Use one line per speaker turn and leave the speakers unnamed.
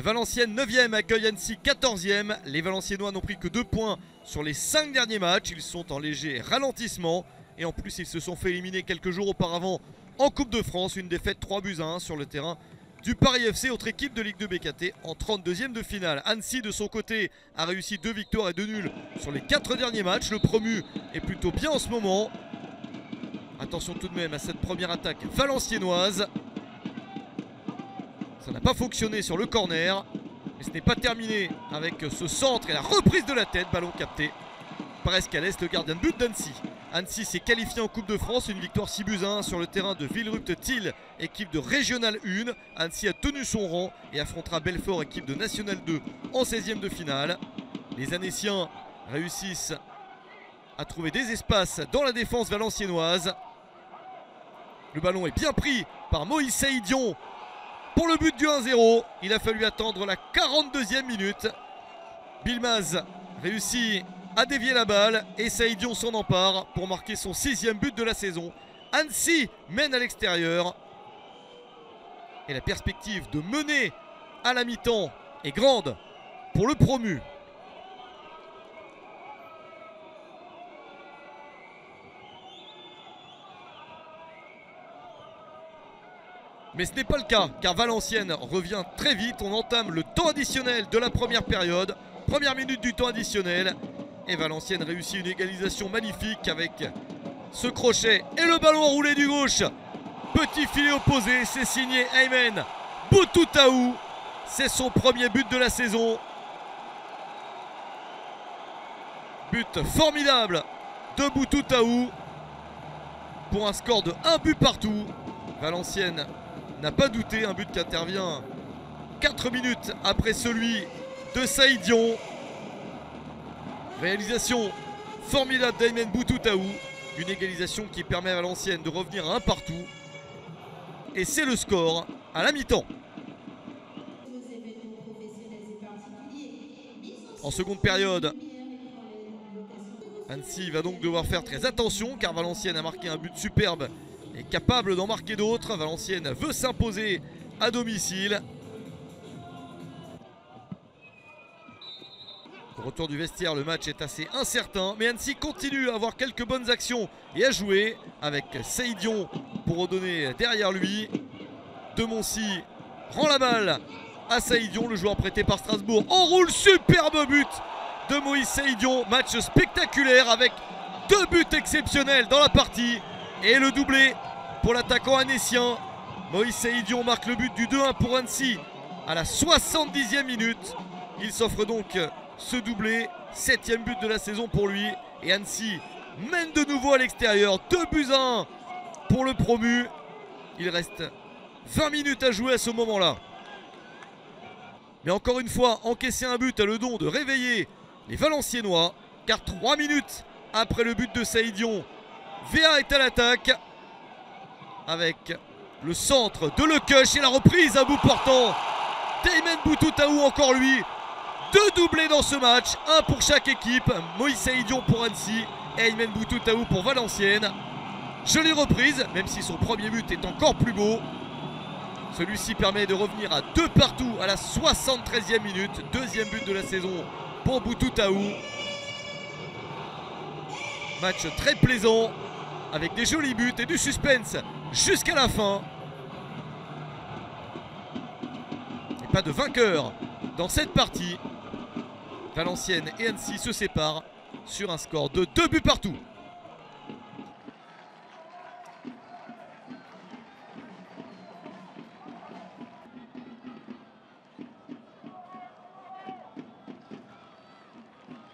Valenciennes 9e accueille Annecy 14e. Les Valenciennois n'ont pris que 2 points sur les 5 derniers matchs. Ils sont en léger ralentissement. Et en plus, ils se sont fait éliminer quelques jours auparavant en Coupe de France. Une défaite 3-1 sur le terrain du Paris FC, autre équipe de Ligue 2 BKT en 32e de finale. Annecy, de son côté, a réussi 2 victoires et 2 nuls sur les 4 derniers matchs. Le promu est plutôt bien en ce moment. Attention tout de même à cette première attaque valenciennoise. Ça n'a pas fonctionné sur le corner. Mais ce n'est pas terminé avec ce centre et la reprise de la tête. Ballon capté par Escalès, le gardien de but d'Annecy. Annecy s'est qualifié en Coupe de France, une victoire 6-1 sur le terrain de Villerupt-Til, équipe de Régional 1. Annecy a tenu son rang et affrontera Belfort, équipe de National 2, en 16e de finale. Les Annéciens réussissent à trouver des espaces dans la défense valenciennoise. Le ballon est bien pris par Moïse Saïdion pour le but du 1-0. Il a fallu attendre la 42e minute. Bilmaz réussit à dévier la balle et Saïdion s'en empare pour marquer son 6e but de la saison. Annecy mène à l'extérieur et la perspective de mener à la mi-temps est grande pour le promu. Mais ce n'est pas le cas car Valenciennes revient très vite. On entame le temps additionnel de la première période. Première minute du temps additionnel. Et Valenciennes réussit une égalisation magnifique avec ce crochet et le ballon enroulé du gauche. Petit filet opposé, c'est signé Aymen Boutoutaou. C'est son premier but de la saison. But formidable de Boutoutaou pour un score de 1 but partout. Valenciennes n'a pas douté, un but qui intervient 4 minutes après celui de Saïdion. Réalisation formidable d'Aymen Boutoutaou. Une égalisation qui permet à Valenciennes de revenir à 1 partout. Et c'est le score à la mi-temps. En seconde période, Annecy va donc devoir faire très attention car Valenciennes a marqué un but superbe et capable d'en marquer d'autres. Valenciennes veut s'imposer à domicile. Au retour du vestiaire, le match est assez incertain, mais Annecy continue à avoir quelques bonnes actions et à jouer avec Saïdion pour redonner derrière lui. Demoncy rend la balle à Saïdion, le joueur prêté par Strasbourg. Enroule, superbe but de Moïse Saïdion. Match spectaculaire avec 2 buts exceptionnels dans la partie. Et le doublé pour l'attaquant annécien. Moïse Saïdion marque le but du 2-1 pour Annecy à la 70e minute. Il s'offre donc ce doublé, 7e but de la saison pour lui. Et Annecy mène de nouveau à l'extérieur, 2-1 pour le promu. Il reste 20 minutes à jouer à ce moment-là. Mais encore une fois, encaisser un but a le don de réveiller les Valenciennois. Car 3 minutes après le but de Saïdion, VA est à l'attaque. Avec le centre de Lecuch et la reprise à bout portant d'Aymen Boutoutaou, encore lui. 2 doublés dans ce match, 1 pour chaque équipe. Moïse Saïdion pour Annecy et Aymen Boutoutaou pour Valenciennes. Jolie reprise, même si son premier but est encore plus beau. Celui-ci permet de revenir à 2 partout à la 73e minute. 2e but de la saison pour Boutoutaou. Match très plaisant avec des jolis buts et du suspense jusqu'à la fin. Et pas de vainqueur dans cette partie. Valenciennes et Annecy se séparent sur un score de 2 buts partout.